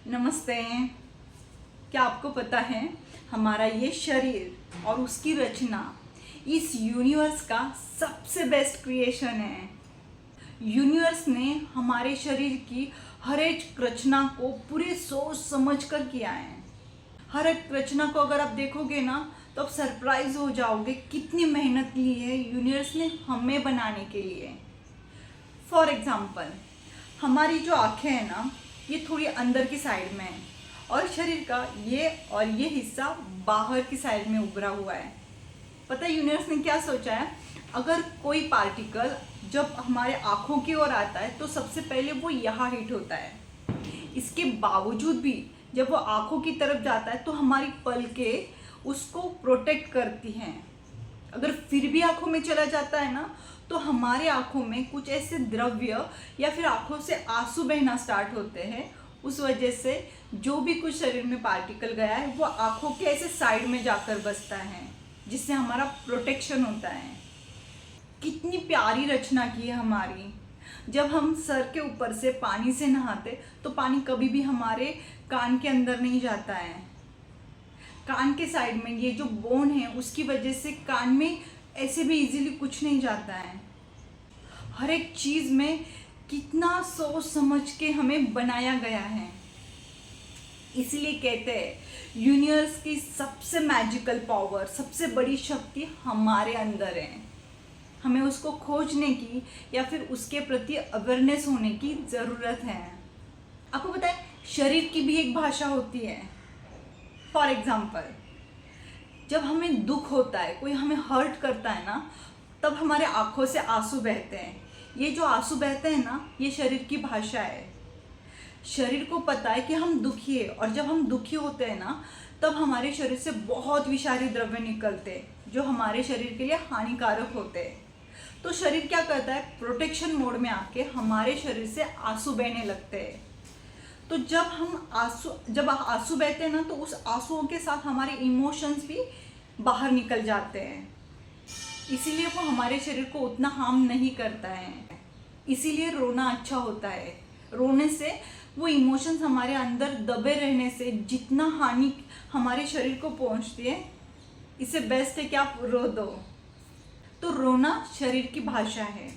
नमस्ते। क्या आपको पता है हमारा ये शरीर और उसकी रचना इस यूनिवर्स का सबसे बेस्ट क्रिएशन है। यूनिवर्स ने हमारे शरीर की हर एक रचना को पूरे सोच समझ कर किया है। हर एक रचना को अगर आप देखोगे ना तो आप सरप्राइज हो जाओगे कितनी मेहनत ली है यूनिवर्स ने हमें बनाने के लिए। फॉर एग्जाम्पल, हमारी जो आंखें हैं ना ये थोड़ी अंदर की साइड में है और शरीर का ये हिस्सा बाहर की साइड में उभरा हुआ है। पता है यूनिवर्स ने क्या सोचा है? अगर कोई पार्टिकल जब हमारे आँखों की ओर आता है तो सबसे पहले वो यहाँ हिट होता है। इसके बावजूद भी जब वो आँखों की तरफ जाता है तो हमारी पलकें उसको प्रोटेक्ट करती हैं। अगर फिर भी आँखों में चला जाता है ना तो हमारे आँखों में कुछ ऐसे द्रव्य या फिर आँखों से आंसू बहना स्टार्ट होते हैं। उस वजह से जो भी कुछ शरीर में पार्टिकल गया है वो आँखों के ऐसे साइड में जाकर बसता है, जिससे हमारा प्रोटेक्शन होता है। कितनी प्यारी रचना की है हमारी। जब हम सर के ऊपर से पानी से नहाते तो पानी कभी भी हमारे कान के अंदर नहीं जाता है। कान के साइड में ये जो बोन है उसकी वजह से कान में ऐसे भी इजीली कुछ नहीं जाता है। हर एक चीज़ में कितना सोच समझ के हमें बनाया गया है। इसलिए कहते हैं यूनिवर्स की सबसे मैजिकल पावर, सबसे बड़ी शक्ति हमारे अंदर है। हमें उसको खोजने की या फिर उसके प्रति अवेयरनेस होने की ज़रूरत है। आपको पता है शरीर की भी एक भाषा होती है। फॉर एग्जाम्पल, जब हमें दुख होता है, कोई हमें हर्ट करता है ना, तब हमारे आंखों से आंसू बहते हैं। ये जो आंसू बहते हैं ना, ये शरीर की भाषा है। शरीर को पता है कि हम दुखी है और जब हम दुखी होते हैं ना तब हमारे शरीर से बहुत विषारी द्रव्य निकलते हैं जो हमारे शरीर के लिए हानिकारक होते हैं। तो शरीर क्या करता है? प्रोटेक्शन मोड में आके हमारे शरीर से आंसू बहने लगते हैं। तो जब आंसू बहते हैं ना तो उस आंसुओं के साथ हमारे इमोशंस भी बाहर निकल जाते हैं। इसीलिए वो हमारे शरीर को उतना हार्म नहीं करता है। इसीलिए रोना अच्छा होता है। रोने से वो इमोशंस हमारे अंदर दबे रहने से जितना हानि हमारे शरीर को पहुंचती है, इससे बेस्ट है कि आप रो दो। तो रोना शरीर की भाषा है।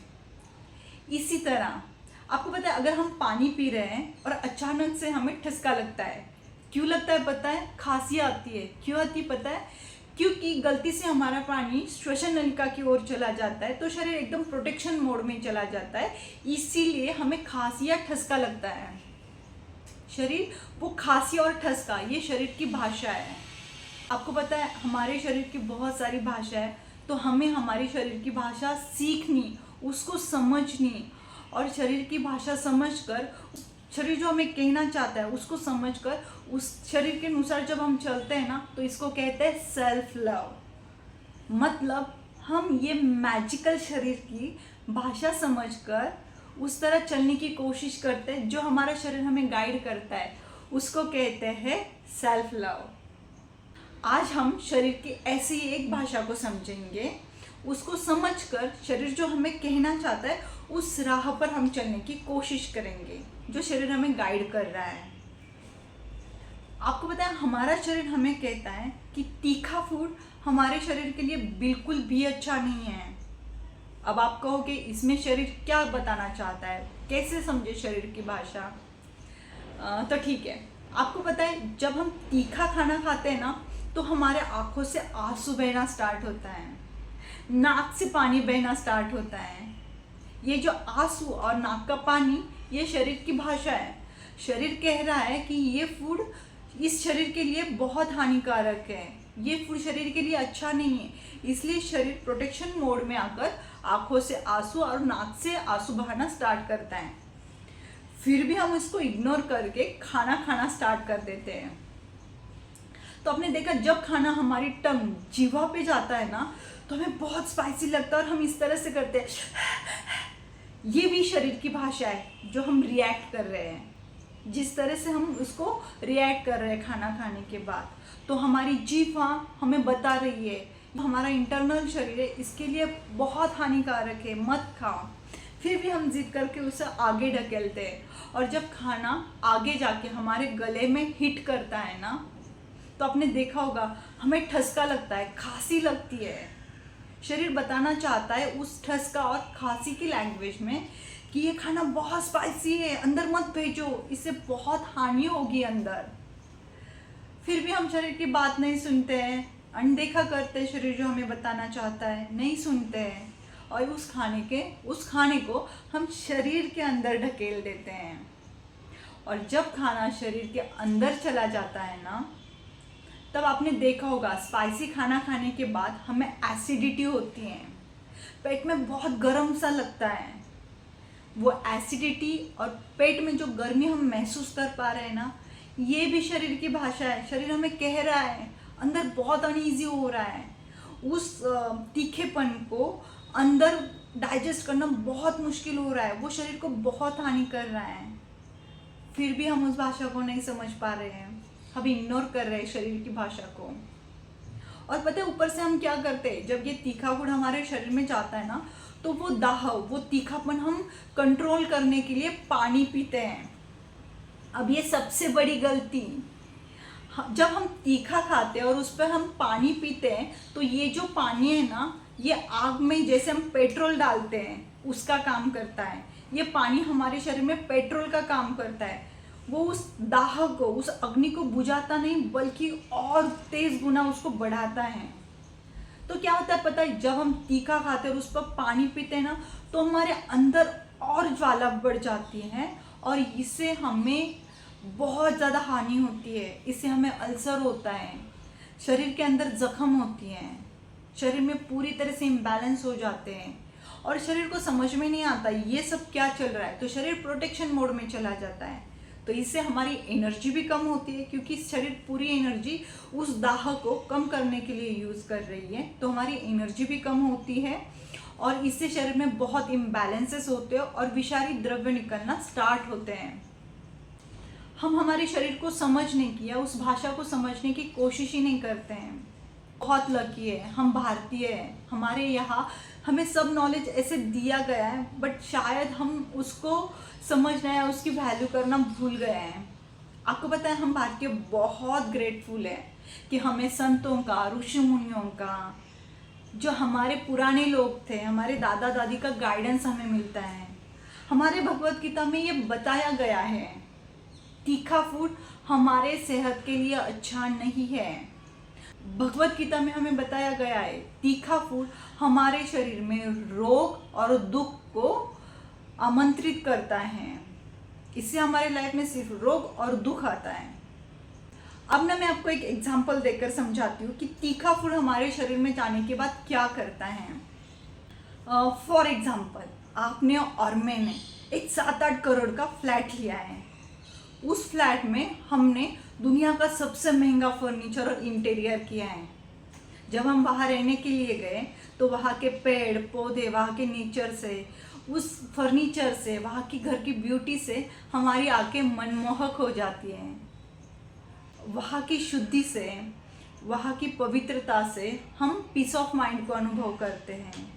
इसी तरह आपको पता है अगर हम पानी पी रहे हैं और अचानक से हमें ठसका लगता है, क्यों लगता है पता है? खांसी आती है। क्यों आती पता है? क्योंकि गलती से हमारा पानी श्वसन नलिका की ओर चला जाता है तो शरीर एकदम प्रोटेक्शन मोड में चला जाता है। इसीलिए हमें खांसी या ठसका लगता है। शरीर वो खांसी और ठसका ये शरीर की भाषा है। आपको पता है हमारे शरीर की बहुत सारी भाषा है, तो हमें हमारी शरीर की भाषा सीखनी, उसको समझनी और शरीर की भाषा समझकर शरीर जो हमें कहना चाहता है उसको समझकर उस शरीर के अनुसार जब हम चलते हैं ना तो इसको कहते हैं सेल्फ लव। मतलब हम ये मैजिकल शरीर की भाषा समझकर उस तरह चलने की कोशिश करते हैं जो हमारा शरीर हमें गाइड करता है, उसको कहते हैं सेल्फ लव। आज हम शरीर की ऐसी एक भाषा को समझेंगे, उसको समझकर शरीर जो हमें कहना चाहता है उस राह पर हम चलने की कोशिश करेंगे जो शरीर हमें गाइड कर रहा है। आपको पता है हमारा शरीर हमें कहता है कि तीखा फूड हमारे शरीर के लिए बिल्कुल भी अच्छा नहीं है। अब आप कहोगे इसमें शरीर क्या बताना चाहता है, कैसे समझे शरीर की भाषा? तो ठीक है, आपको पता है जब हम तीखा खाना खाते हैं ना तो हमारे आंखों से आंसू बहना स्टार्ट होता है, नाक से पानी बहना स्टार्ट होता है। ये जो आंसू और नाक का पानी ये शरीर की भाषा है। शरीर कह रहा है कि ये फूड इस शरीर के लिए बहुत हानिकारक है, ये फूड शरीर के लिए अच्छा नहीं है। इसलिए शरीर प्रोटेक्शन मोड में आकर आंखों से आंसू और नाक से आंसू बहाना स्टार्ट करता है। फिर भी हम इसको इग्नोर करके खाना खाना स्टार्ट कर देते हैं। तो आपने देखा जब खाना हमारी टंग जीवा पे जाता है ना तो हमें बहुत स्पाइसी लगता है और हम इस तरह से करते हैं। ये भी शरीर की भाषा है जो हम रिएक्ट कर रहे हैं, जिस तरह से हम उसको रिएक्ट कर रहे हैं खाना खाने के बाद। तो हमारी जीवा हमें बता रही है हमारा इंटरनल शरीर है इसके लिए बहुत हानिकारक है, मत खाओ। फिर भी हम जिद करके उसे आगे ढकेलते हैं, और जब खाना आगे जाके हमारे गले में हिट करता है ना, तो आपने देखा होगा हमें ठसका लगता है, खांसी लगती है। शरीर बताना चाहता है उस ठसका और खांसी की लैंग्वेज में कि ये खाना बहुत स्पाइसी है, अंदर मत भेजो, इससे बहुत हानि होगी अंदर। फिर भी हम शरीर की बात नहीं सुनते हैं, अनदेखा करते हैं शरीर जो हमें बताना चाहता है, नहीं सुनते हैं, और उस खाने को हम शरीर के अंदर ढकेल देते हैं। और जब खाना शरीर के अंदर चला जाता है ना, तब आपने देखा होगा स्पाइसी खाना खाने के बाद हमें एसिडिटी होती है, पेट में बहुत गर्म सा लगता है। वो एसिडिटी और पेट में जो गर्मी हम महसूस कर पा रहे हैं ना, ये भी शरीर की भाषा है। शरीर हमें कह रहा है अंदर बहुत अनईजी हो रहा है, उस तीखेपन को अंदर डाइजेस्ट करना बहुत मुश्किल हो रहा है, वो शरीर को बहुत हानि कर रहा है। फिर भी हम उस भाषा को नहीं समझ पा रहे हैं, हम इग्नोर कर रहे हैं शरीर की भाषा को। और पता है ऊपर से हम क्या करते हैं, जब ये तीखा फूड हमारे शरीर में जाता है ना, तो वो दाह, वो तीखापन हम कंट्रोल करने के लिए पानी पीते हैं। अब ये सबसे बड़ी गलती, जब हम तीखा खाते हैं और उस पर हम पानी पीते हैं, तो ये जो पानी है ना, ये आग में जैसे हम पेट्रोल डालते हैं उसका काम करता है। ये पानी हमारे शरीर में पेट्रोल का काम करता है। वो उस दाह को, उस अग्नि को बुझाता नहीं, बल्कि और तेज गुना उसको बढ़ाता है। तो क्या होता है पता है, जब हम तीखा खाते हैं और उस पर पानी पीते हैं ना, तो हमारे अंदर और ज्वाला बढ़ जाती है, और इससे हमें बहुत ज़्यादा हानि होती है। इससे हमें अल्सर होता है, शरीर के अंदर जख्म होती हैं, शरीर में पूरी तरह से इम्बैलेंस हो जाते हैं, और शरीर को समझ में नहीं आता ये सब क्या चल रहा है, तो शरीर प्रोटेक्शन मोड में चला जाता है। तो इससे हमारी एनर्जी भी कम होती है, क्योंकि शरीर पूरी एनर्जी उस दाह को कम करने के लिए यूज़ कर रही है, तो हमारी एनर्जी भी कम होती है, और इससे शरीर में बहुत इम्बैलेंसेस होते हैं और विषारी द्रव्य निकलना स्टार्ट होते हैं। हम हमारे शरीर को समझने की या उस भाषा को समझने की कोशिश ही नहीं करते हैं। बहुत लकी है, हम भारतीय हैं, हमारे यहाँ हमें सब नॉलेज ऐसे दिया गया है, बट शायद हम उसको समझना या उसकी वैल्यू करना भूल गए हैं। आपको पता है हम भारतीय बहुत ग्रेटफुल है कि हमें संतों का, ऋषि मुनियों का, जो हमारे पुराने लोग थे, हमारे दादा दादी का गाइडेंस हमें मिलता है। हमारे भगवत गीता में ये बताया गया है तीखा फूड हमारे सेहत के लिए अच्छा नहीं है। भगवत गीता में हमें बताया गया है तीखा फूड हमारे शरीर में रोग और दुख को आमंत्रित करता है, इससे हमारे लाइफ में सिर्फ रोग और दुख आता है। अब ना मैं आपको एक एग्जांपल देकर समझाती हूँ कि तीखा फूड हमारे शरीर में जाने के बाद क्या करता है। फॉर एग्जांपल, आपने और मैंने एक 7-8 करोड़ का फ्लैट लिया है। उस फ्लैट में हमने दुनिया का सबसे महंगा फर्नीचर और इंटीरियर किया है। जब हम वहाँ रहने के लिए गए तो वहाँ के पेड़ पौधे, वहाँ के नेचर से, उस फर्नीचर से, वहाँ की घर की ब्यूटी से हमारी आंखें मनमोहक हो जाती हैं। वहाँ की शुद्धि से, वहाँ की पवित्रता से हम पीस ऑफ माइंड को अनुभव करते हैं।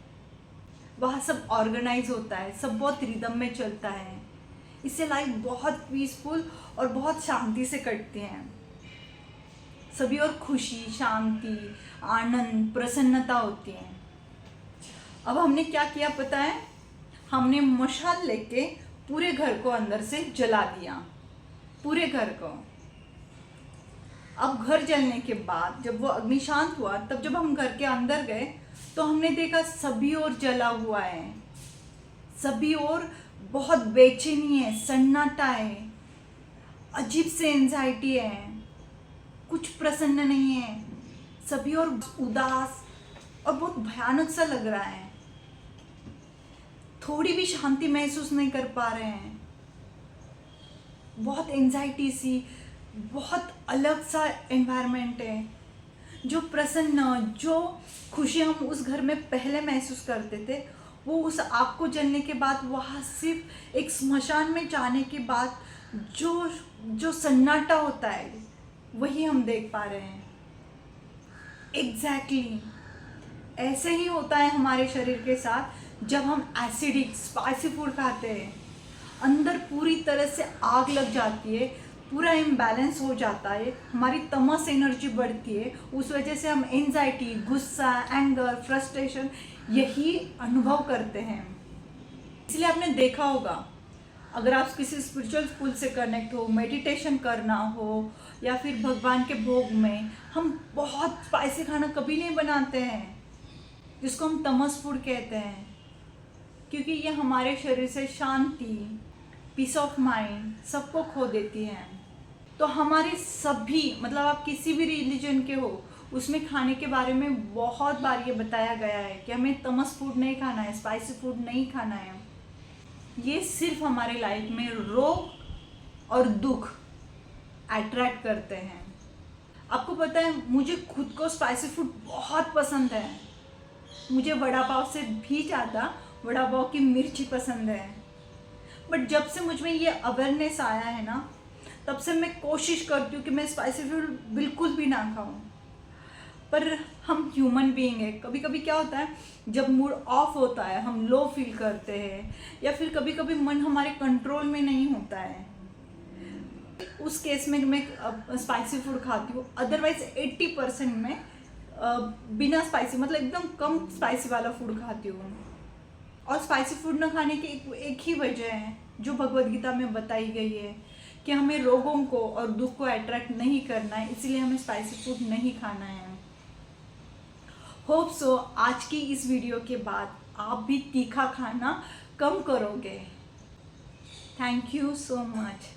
वहाँ सब ऑर्गेनाइज होता है, सब बहुत रिदम में चलता है। इससे लाइफ बहुत पीसफुल और बहुत शांति से कटती हैं। सभी और खुशी, शांति, आनंद, प्रसन्नता होती है। अब हमने क्या किया पता है, हमने मशाल लेके पूरे घर को अंदर से जला दिया, पूरे घर को। अब घर जलने के बाद जब वो अग्नि शांत हुआ, तब जब हम घर के अंदर गए तो हमने देखा सभी ओर जला हुआ है, सभी ओर बहुत बेचैनी है, सन्नाटा है, अजीब से एंजाइटी है, कुछ प्रसन्न नहीं है, सभी और उदास और बहुत भयानक सा लग रहा है। थोड़ी भी शांति महसूस नहीं कर पा रहे हैं, बहुत एंजाइटी सी, बहुत अलग सा एनवायरनमेंट है। जो प्रसन्न, जो खुशी हम उस घर में पहले महसूस करते थे, वो उस आग को जलने के बाद, वहाँ सिर्फ एक स्मशान में जाने के बाद जो सन्नाटा होता है, वही हम देख पा रहे हैं। एग्जैक्टली ऐसे ही होता है हमारे शरीर के साथ। जब हम एसिडिक स्पाइसी फूड खाते हैं, अंदर पूरी तरह से आग लग जाती है, पूरा इम्बैलेंस हो जाता है, हमारी तमस एनर्जी बढ़ती है, उस वजह से हम एंजाइटी, गुस्सा, एंगर, फ्रस्ट्रेशन यही अनुभव करते हैं। इसलिए आपने देखा होगा, अगर आप किसी स्पिरिचुअल स्कूल से कनेक्ट हो, मेडिटेशन करना हो या फिर भगवान के भोग में, हम बहुत स्पाइसी खाना कभी नहीं बनाते हैं, जिसको हम तमस फूड कहते हैं, क्योंकि ये हमारे शरीर से शांति, पीस ऑफ माइंड सबको खो देती है। तो हमारे सभी, मतलब आप किसी भी रिलीजन के हो, उसमें खाने के बारे में बहुत बार ये बताया गया है कि हमें तमस फूड नहीं खाना है, स्पाइसी फूड नहीं खाना है। ये सिर्फ हमारे लाइफ में रोग और दुख अट्रैक्ट करते हैं। आपको पता है, मुझे खुद को स्पाइसी फूड बहुत पसंद है। मुझे वड़ा पाव से भी ज़्यादा वड़ा पाव की मिर्ची पसंद है। बट जब से मुझ में ये अवेयरनेस आया है ना, तब से मैं कोशिश करती हूँ कि मैं स्पाइसी फूड बिल्कुल भी ना खाऊं। पर हम ह्यूमन बीइंग है, कभी कभी क्या होता है, जब मूड ऑफ होता है, हम लो फील करते हैं, या फिर कभी कभी मन हमारे कंट्रोल में नहीं होता है, उस केस में मैं स्पाइसी फूड खाती हूँ। अदरवाइज 80% में बिना स्पाइसी, मतलब एकदम कम स्पाइसी वाला फूड खाती हूँ। और स्पाइसी फूड ना खाने की एक ही वजह है, जो भगवद गीता में बताई गई है, कि हमें रोगों को और दुख को अट्रैक्ट नहीं करना है, इसीलिए हमें स्पाइसी फूड नहीं खाना है। होप सो आज की इस वीडियो के बाद आप भी तीखा खाना कम करोगे। Thank you so much.